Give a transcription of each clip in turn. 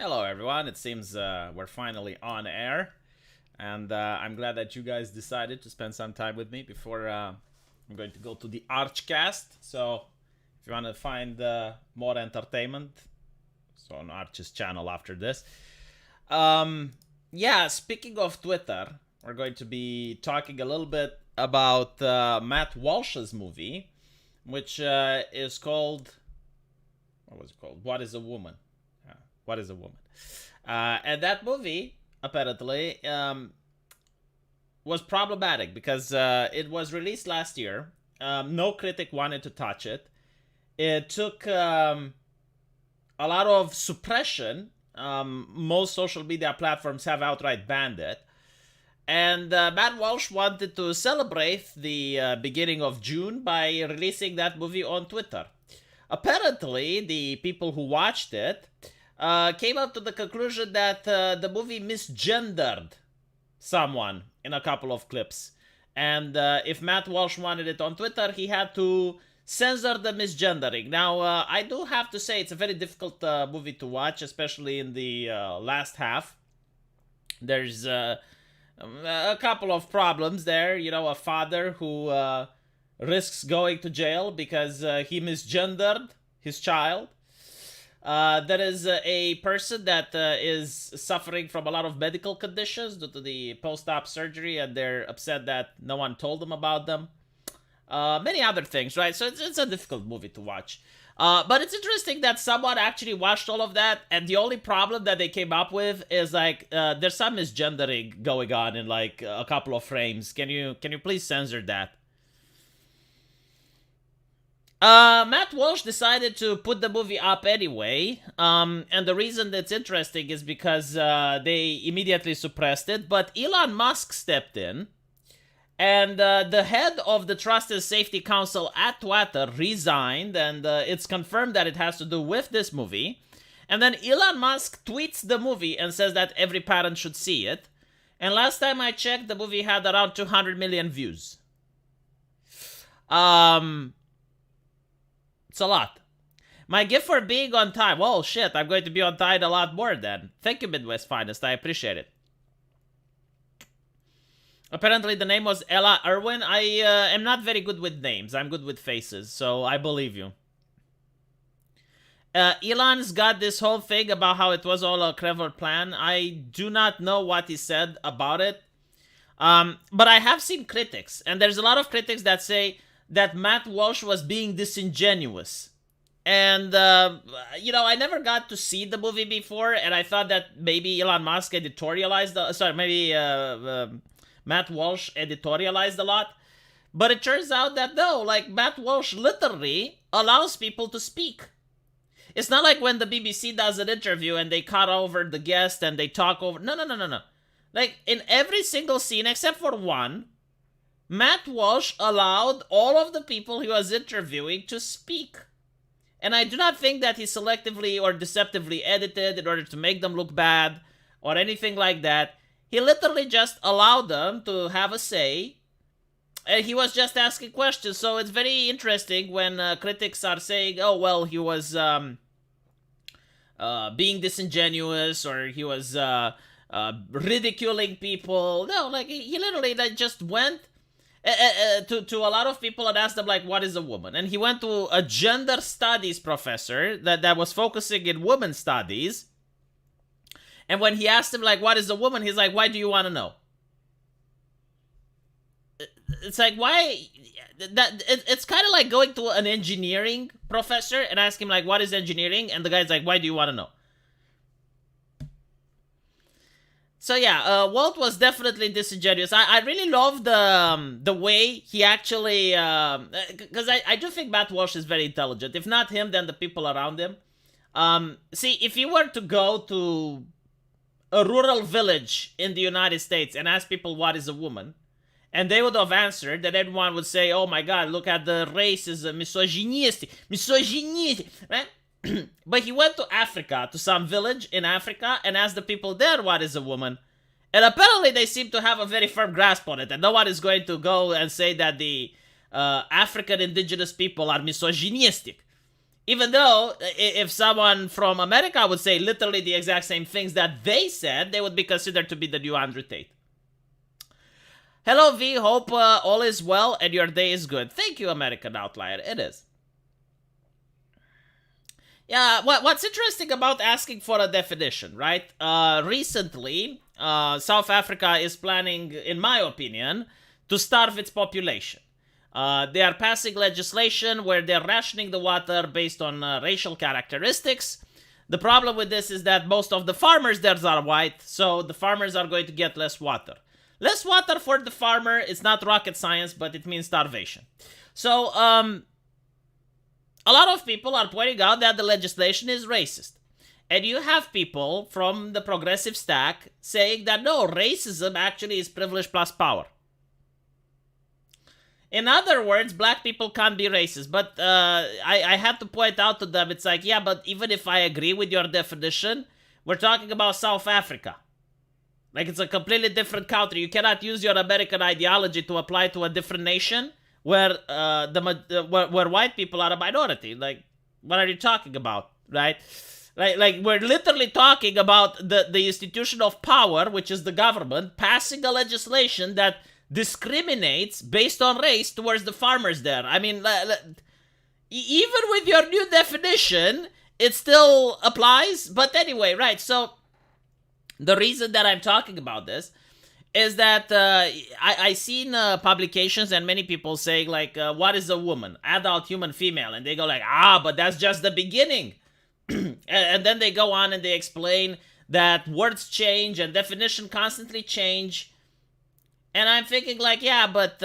Hello, everyone. It seems we're finally on air, and I'm glad that you guys decided to spend some time with me before I'm going to go to the Archcast. So, if you want to find more entertainment, so on Arch's channel after this. Yeah, speaking of Twitter, we're going to be talking a little bit about Matt Walsh's movie, which is called. What was it called? What is a Woman? What is a Woman? And that movie, apparently, was problematic because it was released last year. No critic wanted to touch it. It took a lot of suppression. Most social media platforms have outright banned it. And Matt Walsh wanted to celebrate the beginning of June by releasing that movie on Twitter. Apparently, the people who watched it came up to the conclusion that the movie misgendered someone in a couple of clips. And if Matt Walsh wanted it on Twitter, he had to censor the misgendering. Now, I do have to say it's a very difficult movie to watch, especially in the last half. There's a couple of problems there. You know, a father who risks going to jail because he misgendered his child. There is a person that is suffering from a lot of medical conditions due to the post-op surgery, and they're upset that no one told them about them. Many other things, right? So it's a difficult movie to watch. But it's interesting that someone actually watched all of that, and the only problem that they came up with is like there's some misgendering going on in like a couple of frames. Can you please censor that? Matt Walsh decided to put the movie up anyway, and the reason that's interesting is because they immediately suppressed it, but Elon Musk stepped in, and the head of the Trust and Safety Council at Twitter resigned, and it's confirmed that it has to do with this movie, and then Elon Musk tweets the movie and says that every parent should see it, and last time I checked, the movie had around 200 million views. It's a lot. My gift for being on time. Well, shit, I'm going to be on time a lot more then. Thank you, Midwest Finest. I appreciate it. Apparently, the name was Ella Irwin. I am not very good with names. I'm good with faces, so I believe you. Elon's got this whole thing about how it was all a clever plan. I do not know what he said about it. But I have seen critics, and there's a lot of critics that say that Matt Walsh was being disingenuous. And, I never got to see the movie before, and I thought that maybe Elon Musk editorialized, Matt Walsh editorialized a lot. But it turns out that no, like, Matt Walsh literally allows people to speak. It's not like when the BBC does an interview and they cut over the guest and they talk over. No. Like, in every single scene, except for one, Matt Walsh allowed all of the people he was interviewing to speak. And I do not think that he selectively or deceptively edited in order to make them look bad or anything like that. He literally just allowed them to have a say. And he was just asking questions. So it's very interesting when critics are saying, oh, well, he was being disingenuous or he was ridiculing people. No, like, he literally just went to a lot of people and asked them, like, what is a woman? And he went to a gender studies professor that was focusing in women studies. And when he asked him, like, what is a woman? He's like, why do you want to know? It's like, why? It's kind of like going to an engineering professor and asking him, like, what is engineering? And the guy's like, why do you want to know? So yeah, Walt was definitely disingenuous. I really love the way he actually, because I do think Matt Walsh is very intelligent. If not him, then the people around him. See, if you were to go to a rural village in the United States and ask people what is a woman, and they would have answered, then everyone would say, oh my god, look at the racism, misogynistic, right? But he went to Africa, to some village in Africa, and asked the people there what is a woman. And apparently they seem to have a very firm grasp on it, and no one is going to go and say that the African indigenous people are misogynistic. Even though if someone from America would say literally the exact same things that they said, they would be considered to be the new Andrew Tate. Hello V, hope all is well and your day is good. Thank you, American Outlier. It is. Yeah, what's interesting about asking for a definition, right? Recently, South Africa is planning, in my opinion, to starve its population. They are passing legislation where they're rationing the water based on racial characteristics. The problem with this is that most of the farmers there are white, so the farmers are going to get less water. Less water for the farmer, it's not rocket science, but it means starvation. So, a lot of people are pointing out that the legislation is racist. And you have people from the progressive stack saying that no, racism actually is privilege plus power. In other words, black people can't be racist. But I had to point out to them, it's like, yeah, but even if I agree with your definition, we're talking about South Africa. Like, it's a completely different country. You cannot use your American ideology to apply to a different nation where where white people are a minority. Like, what are you talking about, right? Like we're literally talking about the institution of power, which is the government, passing a legislation that discriminates based on race towards the farmers there. I mean, even with your new definition, it still applies. But anyway, right, so the reason that I'm talking about this is that I seen publications and many people saying, like, what is a woman? Adult human female. And they go like, but that's just the beginning. And then they go on and they explain that words change and definition constantly change. And I'm thinking like, yeah, but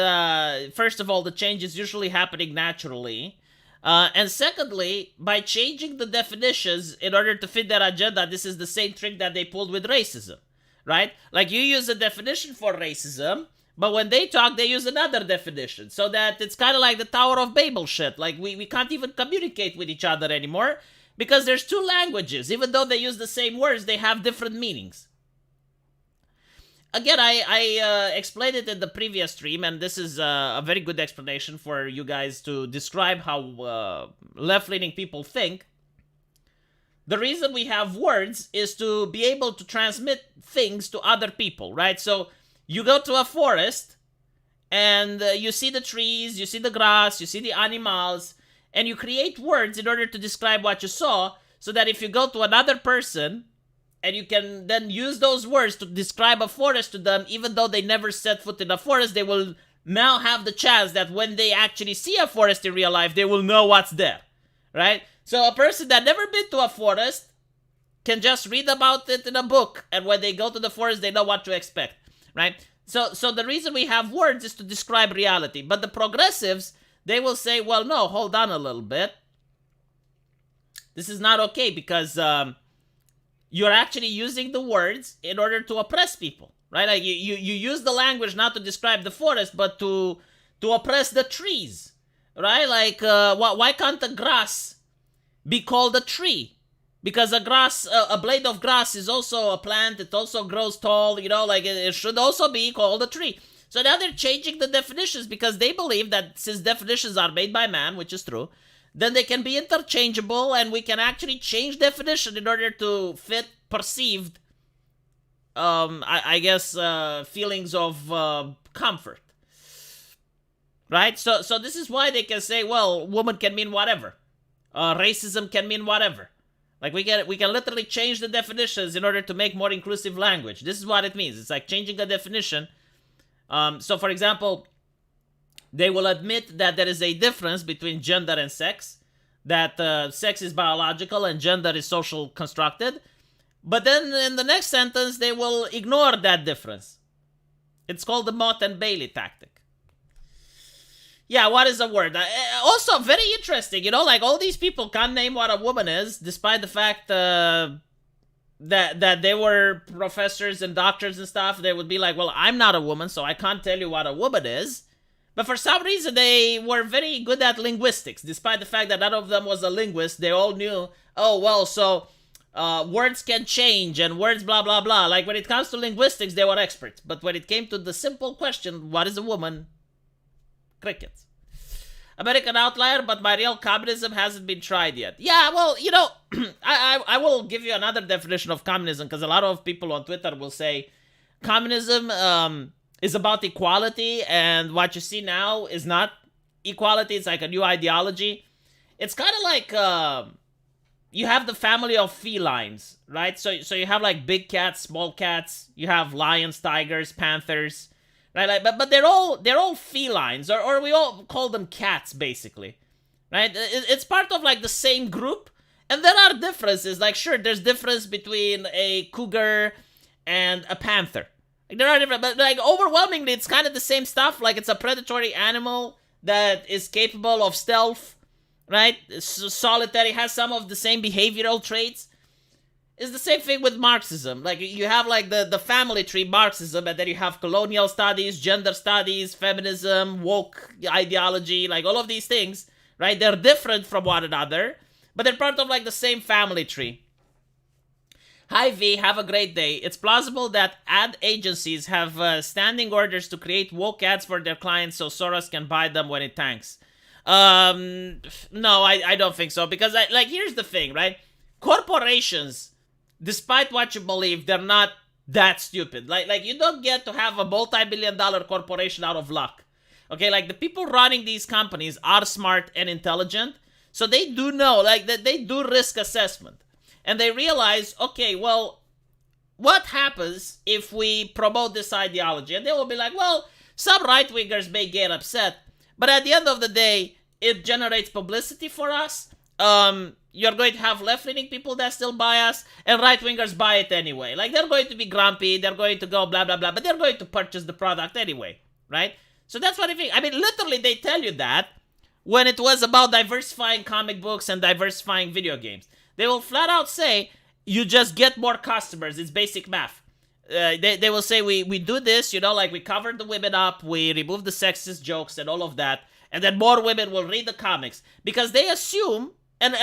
first of all, the change is usually happening naturally. And secondly, by changing the definitions in order to fit their agenda, this is the same trick that they pulled with racism, right? Like, you use a definition for racism, but when they talk, they use another definition. So that it's kind of like the Tower of Babel shit. Like, we can't even communicate with each other anymore because there's two languages. Even though they use the same words, they have different meanings. Again, I explained it in the previous stream, and this is a very good explanation for you guys to describe how left-leaning people think. The reason we have words is to be able to transmit things to other people, right? So you go to a forest, and you see the trees, you see the grass, you see the animals, and you create words in order to describe what you saw, so that if you go to another person, and you can then use those words to describe a forest to them, even though they never set foot in a forest, they will now have the chance that when they actually see a forest in real life, they will know what's there, right? So a person that never been to a forest can just read about it in a book, and when they go to the forest, they know what to expect, right? So the reason we have words is to describe reality. But the progressives, they will say, well, no, hold on a little bit. This is not okay because you're actually using the words in order to oppress people, right? Like, you use the language not to describe the forest, but to oppress the trees, right? Like, why can't the grass be called a tree? Because a blade of grass is also a plant. It also grows tall, you know, like it should also be called a tree. So now they're changing the definitions because they believe that since definitions are made by man, which is true, then they can be interchangeable, and we can actually change definition in order to fit perceived, I guess, feelings of comfort. Right? So this is why they can say, well, woman can mean whatever. Racism can mean whatever. Like, we can literally change the definitions in order to make more inclusive language. This is what it means. It's like changing a definition. So, for example, they will admit that there is a difference between gender and sex, that sex is biological and gender is social constructed, but then in the next sentence, they will ignore that difference. It's called the Mott and Bailey tactic. Yeah, what is a word? Also, very interesting, you know, like, all these people can't name what a woman is, despite the fact that they were professors and doctors and stuff. They would be like, well, I'm not a woman, so I can't tell you what a woman is. But for some reason, they were very good at linguistics. Despite the fact that none of them was a linguist, they all knew, oh, well, so words can change and words blah, blah, blah. Like, when it comes to linguistics, they were experts. But when it came to the simple question, what is a woman? Crickets. American outlier, but my real communism hasn't been tried yet. Yeah, well, I will give you another definition of communism, because a lot of people on Twitter will say communism is about equality, and what you see now is not equality. It's like a new ideology. It's kind of like you have the family of felines, right? So you have like big cats, small cats. You have lions, tigers, panthers, right? Like, but they're all felines, or we all call them cats, basically, right? It's part of like the same group, and there are differences. Like, sure, there's difference between a cougar and a panther. Like, there are different, but like overwhelmingly, it's kind of the same stuff. Like, it's a predatory animal that is capable of stealth, right? It's solitary, has some of the same behavioral traits. It's the same thing with Marxism. Like, you have like the family tree Marxism, and then you have colonial studies, gender studies, feminism, woke ideology, like all of these things, right? They're different from one another, but they're part of like the same family tree. Hi V, have a great day. It's plausible that ad agencies have standing orders to create woke ads for their clients so Soros can buy them when it tanks. No, I don't think so, because here's the thing, right? Corporations, despite what you believe, they're not that stupid. Like you don't get to have a multi-billion-dollar corporation out of luck. Okay, like the people running these companies are smart and intelligent, so they do know, like that they do risk assessment. And they realize, okay, well, what happens if we promote this ideology? And they will be like, well, some right-wingers may get upset, but at the end of the day, it generates publicity for us. You're going to have left-leaning people that still buy us, and right-wingers buy it anyway. Like, they're going to be grumpy, they're going to go blah, blah, blah, but they're going to purchase the product anyway, right? So that's what I think. I mean, literally, they tell you that when it was about diversifying comic books and diversifying video games. They will flat out say, you just get more customers. It's basic math. They will say, we do this, like we covered the women up, we remove the sexist jokes and all of that, and then more women will read the comics. Because they assume, and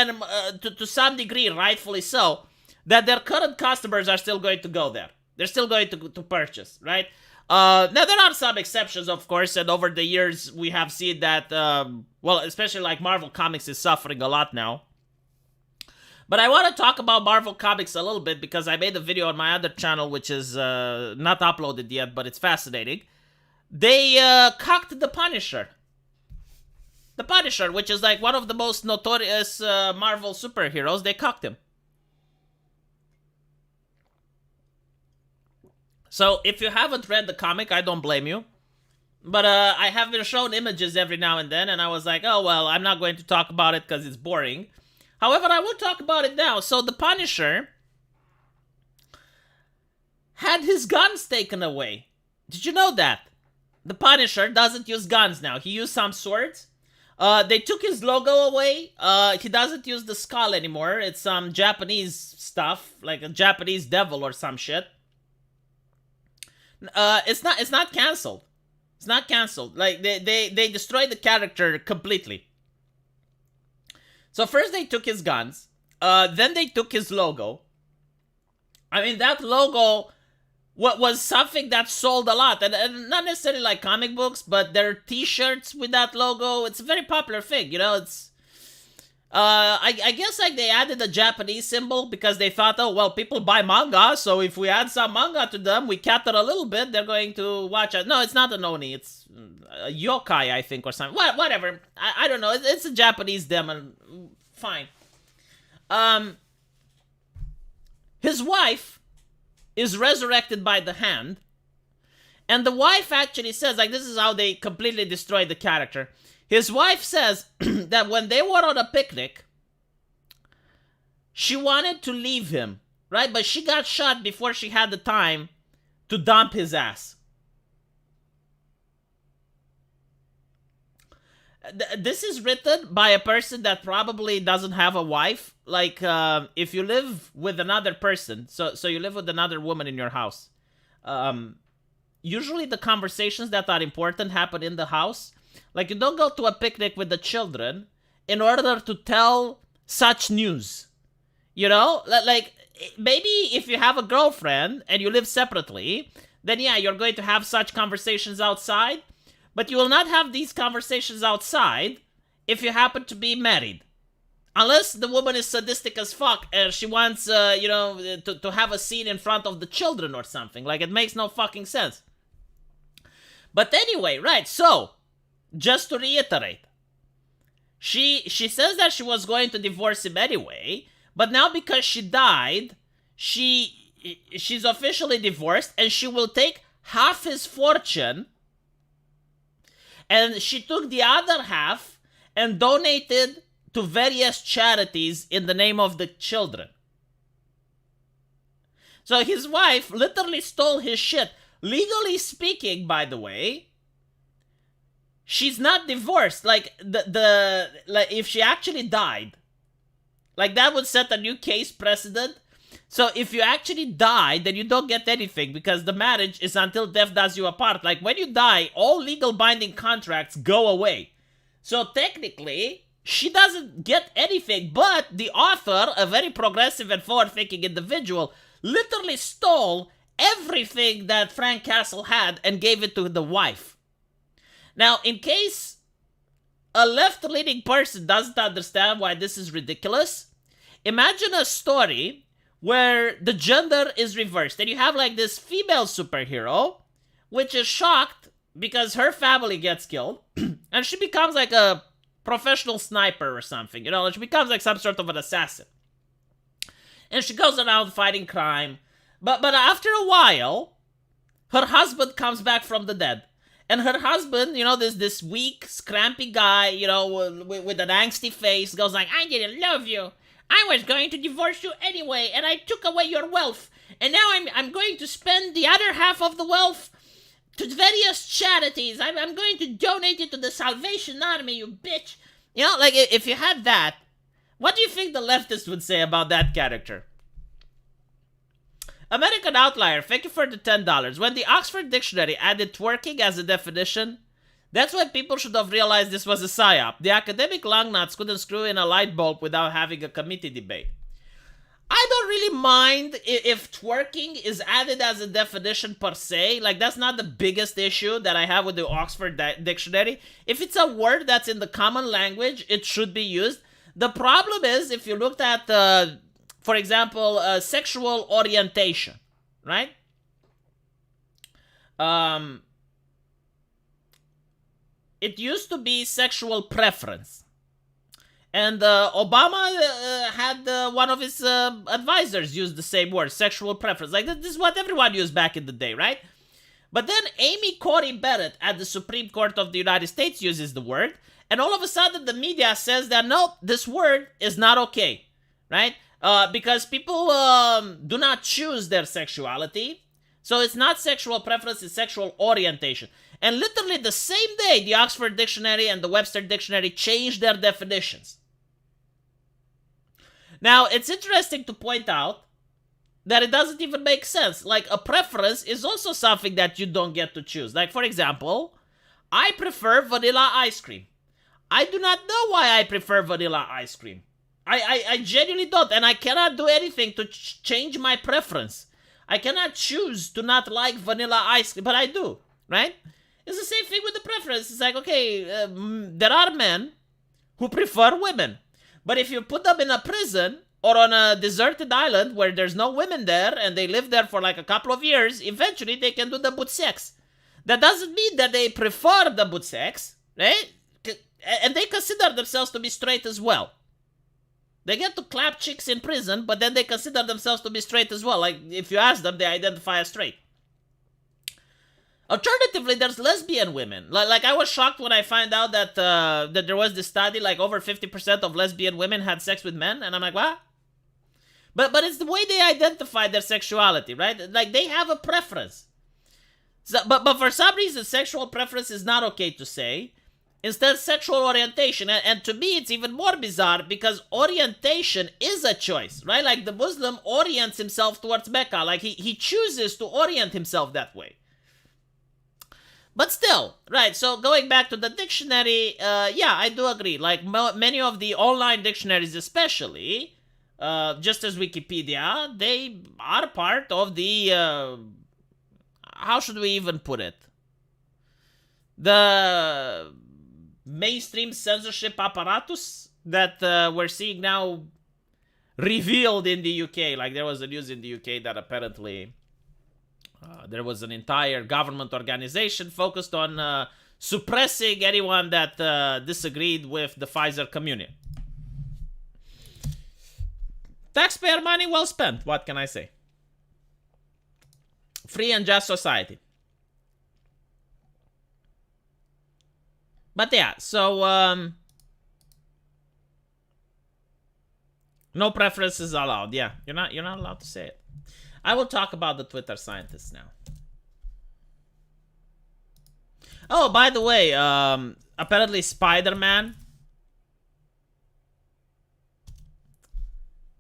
to some degree, rightfully so, that their current customers are still going to go there. They're still going to purchase, right? Now, there are some exceptions, of course, and over the years, we have seen that, especially like Marvel Comics is suffering a lot now. But I want to talk about Marvel Comics a little bit, because I made a video on my other channel, which is not uploaded yet, but it's fascinating. They cucked the Punisher. The Punisher, which is like one of the most notorious Marvel superheroes, they cucked him. So if you haven't read the comic, I don't blame you. But I have been shown images every now and then, and I was like, oh, well, I'm not going to talk about it because it's boring. However, I will talk about it now. So the Punisher had his guns taken away. Did you know that? The Punisher doesn't use guns now. He used some swords. They took his logo away. He doesn't use the skull anymore. It's some Japanese stuff, like a Japanese devil or some shit. It's not canceled. It's not canceled. Like they destroyed the character completely. So first they took his guns, then they took his logo. I mean, that logo was something that sold a lot, and not necessarily like comic books, but their t-shirts with that logo. It's a very popular thing, it's... I guess like they added a Japanese symbol because they thought, oh, well, people buy manga, so if we add some manga to them, we cater a little bit, they're going to watch it. No, it's not an Oni, it's a yokai, I think, or something. Whatever. I don't know. It's a Japanese demon. Fine. His wife is resurrected by the Hand, and the wife actually says, like, this is how they completely destroyed the character. His wife says that when they were on a picnic, she wanted to leave him, right? But she got shot before she had the time to dump his ass. This is written by a person that probably doesn't have a wife. Like, if you live with another person, so you live with another woman in your house, usually the conversations that are important happen in the house. Like, you don't go to a picnic with the children in order to tell such news. Like, maybe if you have a girlfriend and you live separately, then yeah, you're going to have such conversations outside. But you will not have these conversations outside if you happen to be married. Unless the woman is sadistic as fuck and she wants, to have a scene in front of the children or something. Like, it makes no fucking sense. But anyway, right, so, just to reiterate, she says that she was going to divorce him anyway, but now because she died, she's officially divorced, and she will take half his fortune, and she took the other half and donated to various charities in the name of the children. So his wife literally stole his shit. Legally speaking, by the way, she's not divorced. Like, if she actually died, like, that would set a new case precedent. So if you actually die, then you don't get anything, because the marriage is until death does you apart. Like, when you die, all legal binding contracts go away. So technically, she doesn't get anything, but the author, a very progressive and forward-thinking individual, literally stole everything that Frank Castle had and gave it to the wife. Now, in case a left-leaning person doesn't understand why this is ridiculous, imagine a story where the gender is reversed, and you have like this female superhero, which is shocked because her family gets killed, and she becomes like a professional sniper or something, she becomes like some sort of an assassin. And she goes around fighting crime. But after a while, her husband comes back from the dead. And her husband, this weak, scrampy guy, with an angsty face, goes like, I didn't love you. I was going to divorce you anyway, and I took away your wealth. And now I'm going to spend the other half of the wealth to various charities. I'm going to donate it to the Salvation Army, you bitch. If you had that, what do you think the leftists would say about that character? American Outlier, thank you for the $10. When the Oxford Dictionary added twerking as a definition, that's when people should have realized this was a psyop. The academic longnuts couldn't screw in a light bulb without having a committee debate. I don't really mind if twerking is added as a definition per se. Like, that's not the biggest issue that I have with the Oxford Dictionary. If it's a word that's in the common language, it should be used. The problem is, if you looked at, for example, sexual orientation, right? It used to be sexual preference. And Obama had one of his advisors use the same word, sexual preference. Like, this is what everyone used back in the day, right? But then Amy Coney Barrett at the Supreme Court of the United States uses the word, and all of a sudden the media says that, no, this word is not okay, right? Because people do not choose their sexuality. So it's not sexual preference, it's sexual orientation. And literally the same day, the Oxford Dictionary and the Webster Dictionary changed their definitions. Now, it's interesting to point out that it doesn't even make sense. Like, a preference is also something that you don't get to choose. Like, for example, I prefer vanilla ice cream. I do not know why I prefer vanilla ice cream. I genuinely don't, and I cannot do anything to change my preference. I cannot choose to not like vanilla ice cream, but I do, right? It's the same thing with the preference. It's like, okay, there are men who prefer women. But if you put them in a prison or on a deserted island where there's no women there and they live there for like a couple of years, eventually they can do the boot sex. That doesn't mean that they prefer the boot sex, right? And they consider themselves to be straight as well. They get to clap chicks in prison, but then they consider themselves to be straight as well. Like, if you ask them, they identify as straight. Alternatively, there's lesbian women. Like I was shocked when I found out that that there was this study, like over 50% of lesbian women had sex with men, and I'm like, what? But it's the way they identify their sexuality, right? Like, they have a preference. So, but for some reason, sexual preference is not okay to say. Instead, sexual orientation. And to me, it's even more bizarre because orientation is a choice, right? Like, the Muslim orients himself towards Mecca. Like, he chooses to orient himself that way. But still, right, so going back to the dictionary, yeah, I do agree. Like, many of the online dictionaries especially, just as Wikipedia, they are part of the, how should we even put it? The mainstream censorship apparatus that we're seeing now revealed in the UK. Like there was a news in the UK that apparently there was an entire government organization focused on suppressing anyone that disagreed with the Pfizer communion. Taxpayer money well spent, what can I say? Free and just society. But yeah, so no preferences allowed. Yeah, you're not allowed to say it. I will talk about the Twitter scientists now. Oh, by the way, apparently Spider-Man.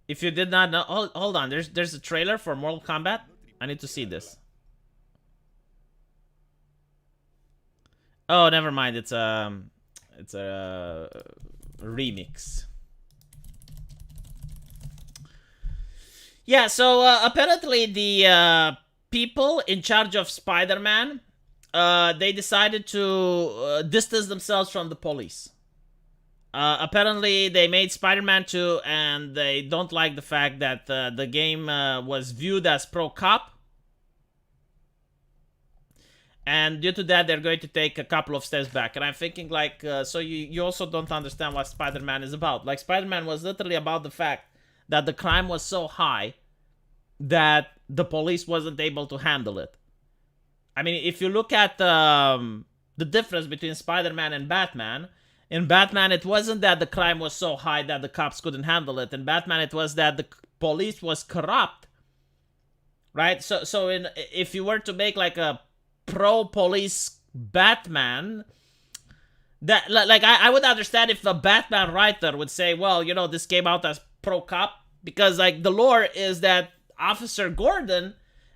If you did not know, hold on. There's a trailer for Mortal Kombat. I need to see this. Oh, never mind. It's a remix. Yeah, so apparently the people in charge of Spider-Man, they decided to distance themselves from the police. Apparently they made Spider-Man 2 and they don't like the fact that the game was viewed as pro-cop. And due to that, they're going to take a couple of steps back. And I'm thinking, like, so you also don't understand what Spider-Man is about. Like, Spider-Man was literally about the fact that the crime was so high that the police wasn't able to handle it. I mean, if you look at the difference between Spider-Man and Batman, in Batman, it wasn't that the crime was so high that the cops couldn't handle it. In Batman, it was that the police was corrupt, right? So if you were to make like a pro-police Batman, that like I would understand if the Batman writer would say, well, you know, this came out as pro-cop because like the lore is that Officer Gordon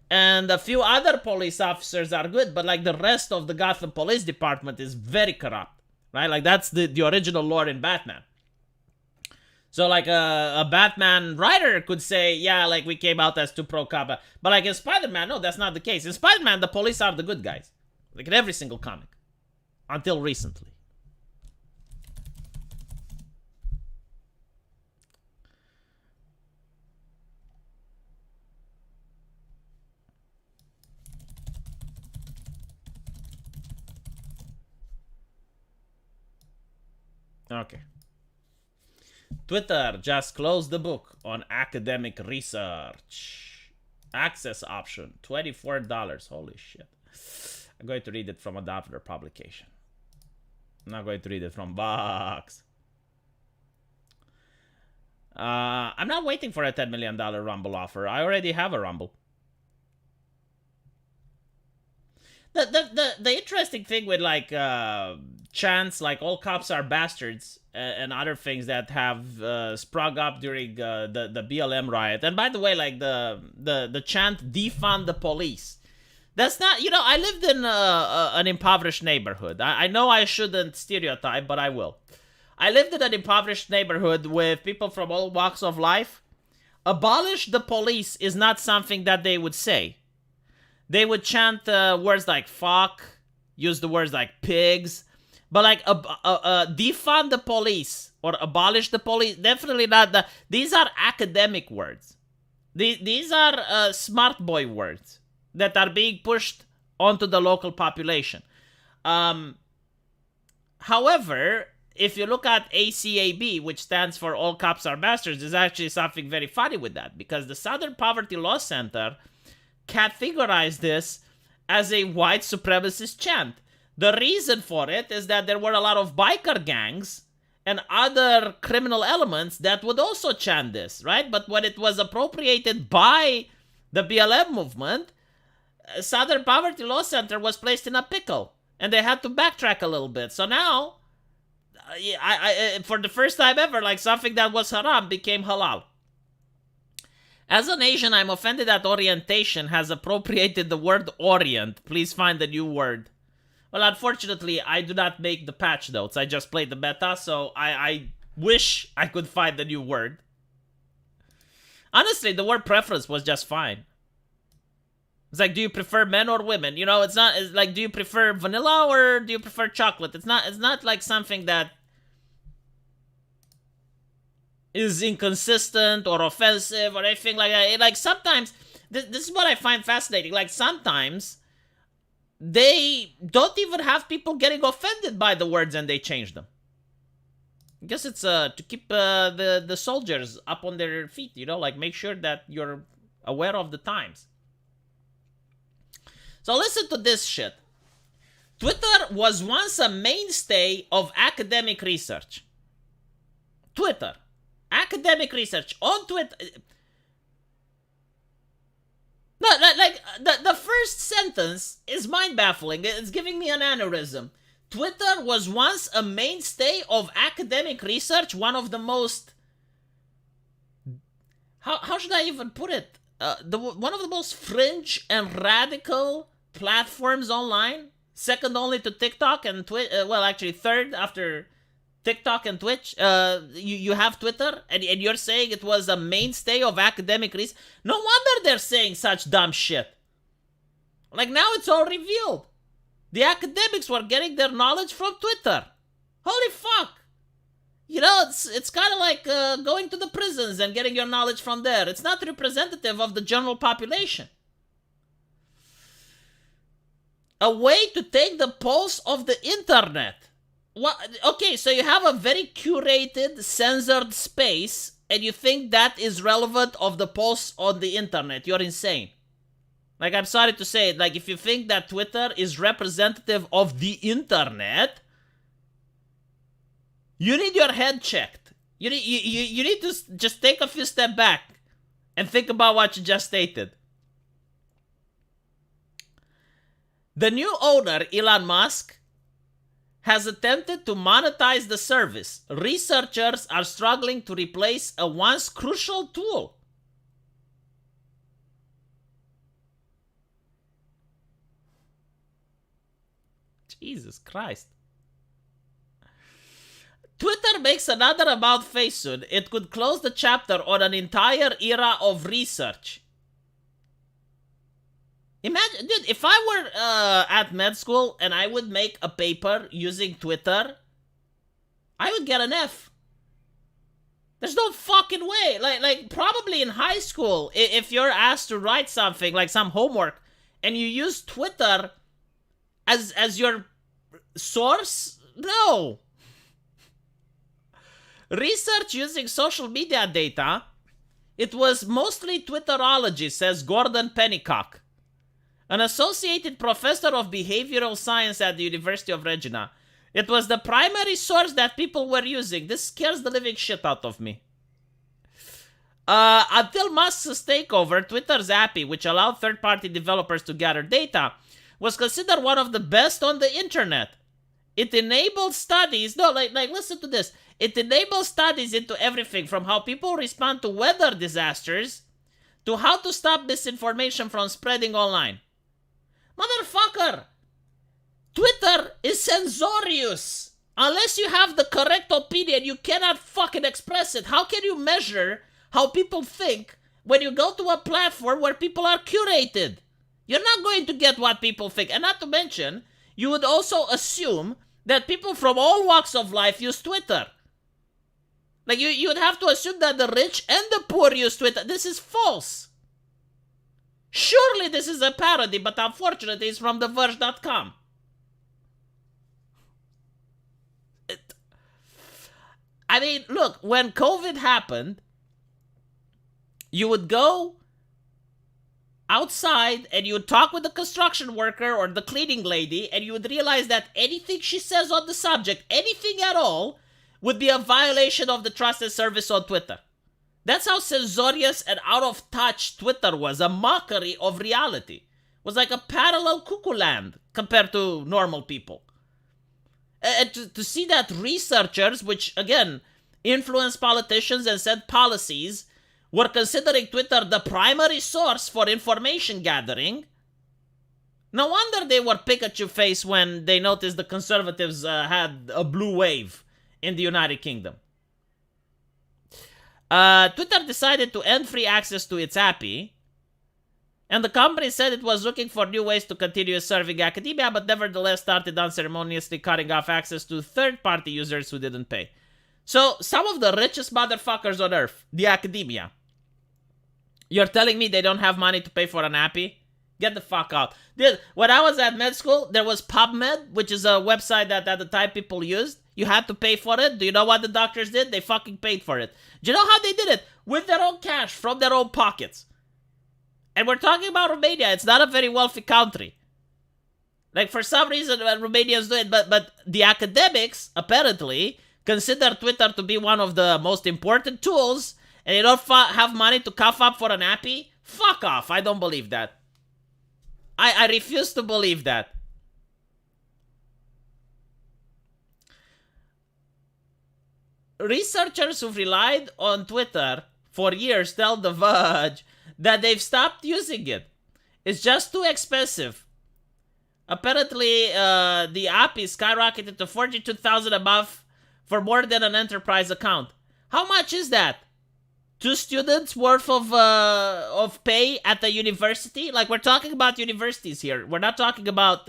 and a few other police officers are good, but like the rest of the Gotham Police Department is very corrupt. Right, like that's the original lore in Batman. So like a Batman writer could say, yeah, like we came out as too pro-cop, but like in Spider-Man, no, that's not the case. In Spider-Man, the police are the good guys, like in every single comic, until recently. Okay. Twitter just closed the book on academic research. Access option, $24. Holy shit. I'm going to read it from a Doppler publication. I'm not going to read it from Vox. I'm not waiting for a $10 million Rumble offer. I already have a Rumble. The interesting thing with like chants like all cops are bastards and other things that have sprung up during the BLM riot. And by the way, like the chant defund the police. That's not, you know, I lived in an impoverished neighborhood. I know I shouldn't stereotype, but I will. I lived in an impoverished neighborhood with people from all walks of life. Abolish the police is not something that they would say. They would chant words like fuck, use the words like pigs, but like defund the police or abolish the police, definitely not. These are academic words. These are smart boy words that are being pushed onto the local population. However, if you look at ACAB, which stands for All Cops Are Bastards, there's actually something very funny with that, because the Southern Poverty Law Center categorized this as a white supremacist chant. The reason for it is that there were a lot of biker gangs and other criminal elements that would also chant this, right? But when it was appropriated by the BLM movement, Southern Poverty Law Center was placed in a pickle, and they had to backtrack a little bit. So now, I for the first time ever, like something that was haram became halal. As an Asian, I'm offended that orientation has appropriated the word orient. Please find a new word. Well, unfortunately, I do not make the patch notes. I just played the beta, so I wish I could find a new word. Honestly, the word preference was just fine. It's like, do you prefer men or women? You know, it's like, do you prefer vanilla or do you prefer chocolate? It's not like something that is inconsistent or offensive or anything like that. Like, sometimes, this is what I find fascinating. Like, sometimes they don't even have people getting offended by the words and they change them. I guess it's to keep the soldiers up on their feet, you know, like make sure that you're aware of the times. So listen to this shit. Twitter was once a mainstay of academic research. Twitter. Academic research on Twitter. No, like the first sentence is mind-baffling. It's giving me an aneurysm. Twitter was once a mainstay of academic research, one of the most... How should I even put it? One of the most fringe and radical platforms online, second only to TikTok and Twitch. Well, actually, third after TikTok and Twitch. You have Twitter, and you're saying it was a mainstay of academic research. No wonder they're saying such dumb shit. Like, now it's all revealed. The academics were getting their knowledge from Twitter. Holy fuck! You know, it's kind of like going to the prisons and getting your knowledge from there. It's not representative of the general population. A way to take the pulse of the internet. What? Okay, so you have a very curated, censored space, and you think that is relevant of the pulse on the internet. You're insane. Like, I'm sorry to say it, like, if you think that Twitter is representative of the internet, you need your head checked. You need to just take a few steps back and think about what you just stated. The new owner, Elon Musk, has attempted to monetize the service. Researchers are struggling to replace a once crucial tool. Jesus Christ. Twitter makes another about face soon. It could close the chapter on an entire era of research. Imagine, dude, if I were at med school and I would make a paper using Twitter, I would get an F. There's no fucking way. Like probably in high school, if you're asked to write something, like some homework, and you use Twitter as your source, no. Research using social media data, it was mostly Twitterology, says Gordon Pennycock, an associated professor of behavioral science at the University of Regina. It was the primary source that people were using. This scares the living shit out of me. Until Musk's takeover, Twitter's API, which allowed third-party developers to gather data, was considered one of the best on the internet. It enabled studies, listen to this. It enables studies into everything from how people respond to weather disasters to how to stop misinformation from spreading online. Motherfucker! Twitter is censorious. Unless you have the correct opinion, you cannot fucking express it. How can you measure how people think when you go to a platform where people are curated? You're not going to get what people think. And not to mention, you would also assume that people from all walks of life use Twitter. Like, you would have to assume that the rich and the poor use Twitter. This is false. Surely this is a parody, but unfortunately it's from TheVerge.com. I mean, look, when COVID happened, you would go outside and you would talk with the construction worker or the cleaning lady, and you would realize that anything she says on the subject, anything at all, would be a violation of the trusted service on Twitter. That's how censorious and out of touch Twitter was, a mockery of reality. It was like a parallel cuckoo land compared to normal people. And to see that researchers, which again influence politicians and set policies, were considering Twitter the primary source for information gathering, no wonder they were Pikachu face when they noticed the conservatives had a blue wave in the United Kingdom. Twitter decided to end free access to its API And the company said it was looking for new ways to continue serving academia, but nevertheless started unceremoniously cutting off access to third-party users who didn't pay. So, some of the richest motherfuckers on earth, the academia, you're telling me they don't have money to pay for an appy? Get the fuck out. Dude, when I was at med school, there was PubMed, which is a website that at the time people used. You had to pay for it. Do you know what the doctors did? They fucking paid for it. Do you know how they did it? With their own cash, from their own pockets. And we're talking about Romania. It's not a very wealthy country. Like, for some reason, Romanians do it, but the academics, apparently, consider Twitter to be one of the most important tools, and they don't have money to cough up for an appy? Fuck off. I don't believe that. I refuse to believe that. Researchers who've relied on Twitter for years tell The Verge that they've stopped using it. It's just too expensive. Apparently, the app is skyrocketed to $42,000 a month for more than an enterprise account. How much is that? 2 students worth of pay at the university? Like, we're talking about universities here. We're not talking about,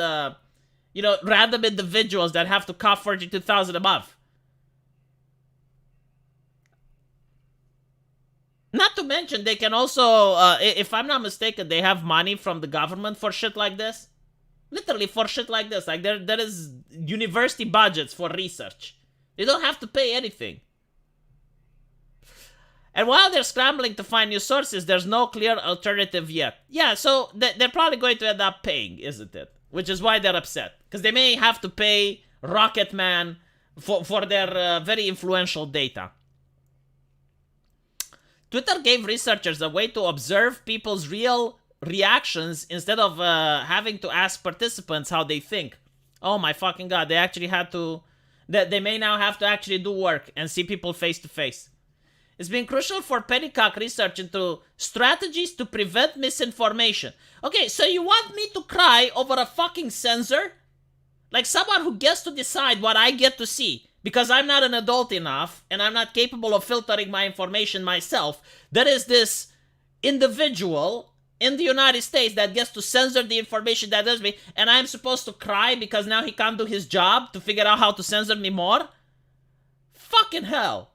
random individuals that have to cough $42,000 a month. Not to mention, they can also, if I'm not mistaken, they have money from the government for shit like this. Literally for shit like this. Like, there is university budgets for research. They don't have to pay anything. And while they're scrambling to find new sources, there's no clear alternative yet. Yeah, so they're probably going to end up paying, isn't it? Which is why they're upset. Because they may have to pay Rocket Man for their very influential data. Twitter gave researchers a way to observe people's real reactions instead of having to ask participants how they think. Oh my fucking god, they actually had to... They may now have to actually do work and see people face to face. It's been crucial for Pennycock research into strategies to prevent misinformation. Okay, so you want me to cry over a fucking censor? Like someone who gets to decide what I get to see. Because I'm not an adult enough, and I'm not capable of filtering my information myself. There is this individual in the United States that gets to censor the information that does me, and I'm supposed to cry because now he can't do his job to figure out how to censor me more? Fucking hell.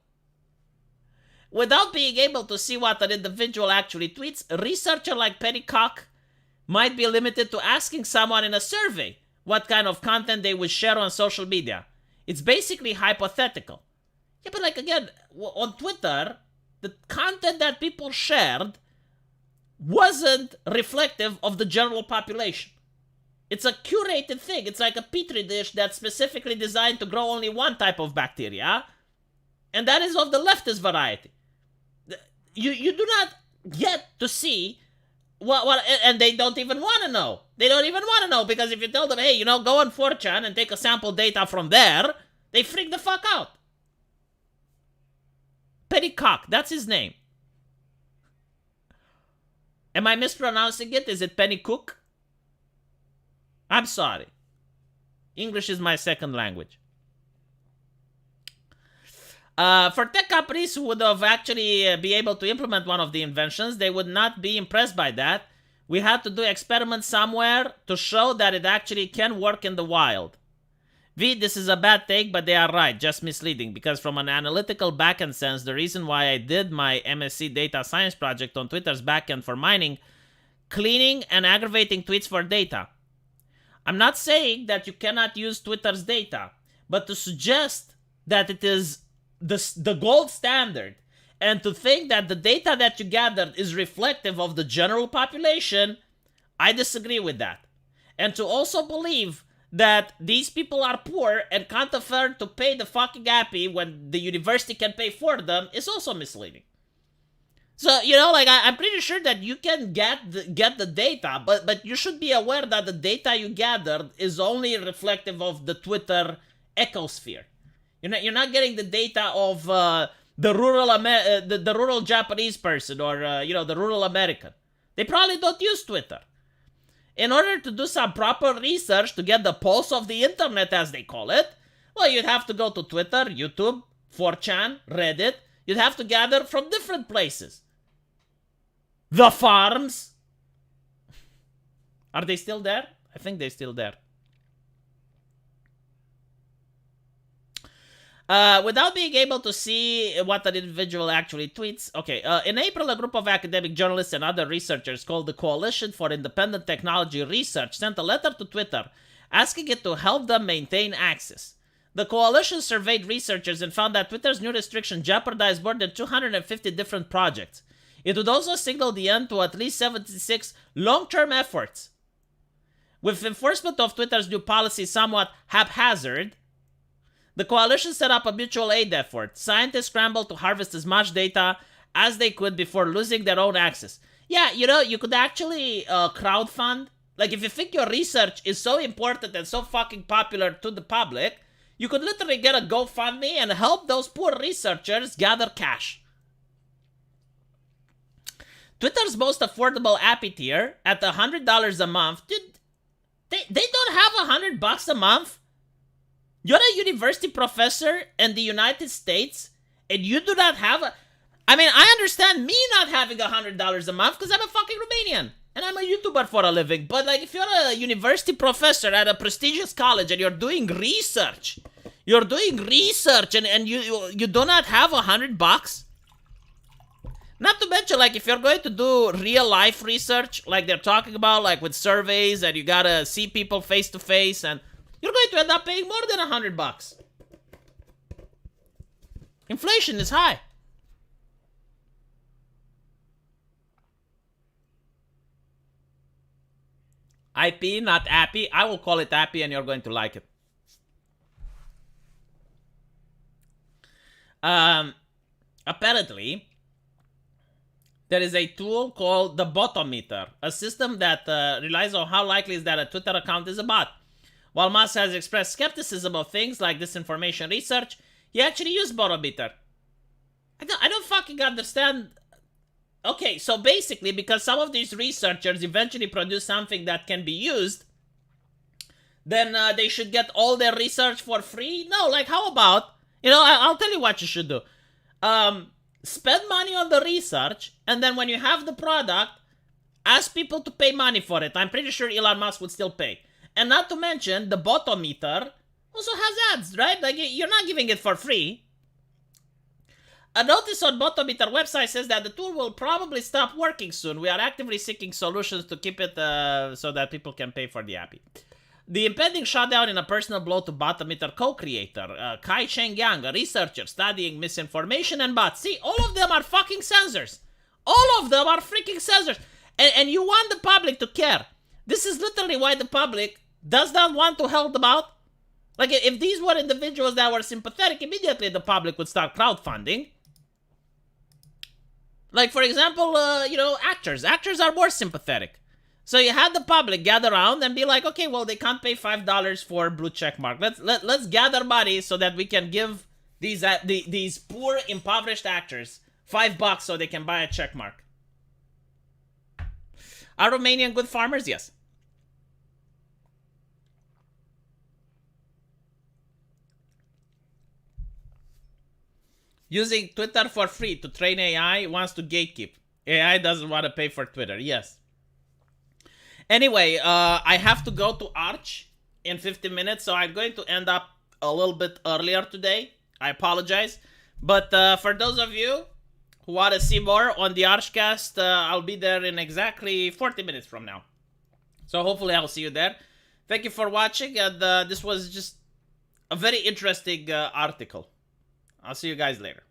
Without being able to see what an individual actually tweets, a researcher like Pennycock might be limited to asking someone in a survey what kind of content they would share on social media. It's basically hypothetical. Yeah, but like again, on Twitter, the content that people shared wasn't reflective of the general population. It's a curated thing. It's like a petri dish that's specifically designed to grow only one type of bacteria, and that is of the leftist variety. You do not get to see what and they don't even want to know. They don't even want to know, because if you tell them, hey, go on 4chan and take a sample data from there, they freak the fuck out. Pennycock, that's his name. Am I mispronouncing it? Is it Pennycook? I'm sorry. English is my second language. For tech companies who would have actually be able to implement one of the inventions, they would not be impressed by that. We had to do experiments somewhere to show that it actually can work in the wild. V, this is a bad take, but they are right, just misleading, because from an analytical backend sense, the reason why I did my MSc data science project on Twitter's backend for mining, cleaning and aggravating tweets for data. I'm not saying that you cannot use Twitter's data, but to suggest that it is the gold standard, and to think that the data that you gathered is reflective of the general population, I disagree with that. And to also believe that these people are poor and can't afford to pay the fucking appy when the university can pay for them is also misleading. So, I'm pretty sure that you can get the data, but you should be aware that the data you gathered is only reflective of the Twitter ecosphere. You're not getting the data of the rural Japanese person or the rural American. They probably don't use Twitter. In order to do some proper research to get the pulse of the internet, as they call it, well, you'd have to go to Twitter, YouTube, 4chan, Reddit. You'd have to gather from different places. The farms. Are they still there? I think they're still there. Without being able to see what an individual actually tweets. Okay, in April, a group of academic journalists and other researchers called the Coalition for Independent Technology Research sent a letter to Twitter asking it to help them maintain access. The coalition surveyed researchers and found that Twitter's new restriction jeopardized more than 250 different projects. It would also signal the end to at least 76 long-term efforts. With enforcement of Twitter's new policy somewhat haphazard, the coalition set up a mutual aid effort. Scientists scrambled to harvest as much data as they could before losing their own access. Yeah, you know, you could actually crowdfund. Like, if you think your research is so important and so fucking popular to the public, you could literally get a GoFundMe and help those poor researchers gather cash. Twitter's most affordable appy tier at $100 a month. Dude, they don't have $100 a month? You're a university professor in the United States, and you do not have a... I mean, I understand me not having $100 a month because I'm a fucking Romanian, and I'm a YouTuber for a living. But, like, if you're a university professor at a prestigious college and you're doing research, and you do not have $100? Not to mention, like, if you're going to do real-life research, like they're talking about, like, with surveys, and you gotta see people face-to-face, and... you're going to end up paying more than $100. Inflation is high. IP, not appy. I will call it appy and you're going to like it. Apparently, there is a tool called the Botometer, a system that relies on how likely is that a Twitter account is a bot. While Musk has expressed skepticism of things like disinformation research, he actually used Botometer. I don't fucking understand. Okay, so basically, because some of these researchers eventually produce something that can be used, then they should get all their research for free? No, like, how about, you know, I'll tell you what you should do. Spend money on the research, and then when you have the product, ask people to pay money for it. I'm pretty sure Elon Musk would still pay. And not to mention, the Botometer also has ads, right? Like, you're not giving it for free. A notice on Botometer website says that the tool will probably stop working soon. We are actively seeking solutions to keep it so that people can pay for the appy. The impending shutdown in a personal blow to Botometer co-creator, Kai Cheng Yang, a researcher studying misinformation and bots. See, all of them are fucking censors. All of them are freaking censors. And you want the public to care. This is literally why the public does not want to help them out. Like, if these were individuals that were sympathetic, immediately the public would start crowdfunding. Like, for example, you know, actors. Actors are more sympathetic. So you had the public gather around and be like, okay, well, they can't pay $5 for blue check mark. Let's gather money so that we can give these poor, impoverished actors $5 so they can buy a check mark. Are Romanian good farmers? Yes. Using Twitter for free to train AI wants to gatekeep. AI doesn't want to pay for Twitter. Yes. Anyway, I have to go to Arch in 15 minutes, so I'm going to end up a little bit earlier today. I apologize. But for those of you who want to see more on the Archcast, I'll be there in exactly 40 minutes from now. So hopefully I'll see you there. Thank you for watching, and this was just a very interesting article. I'll see you guys later.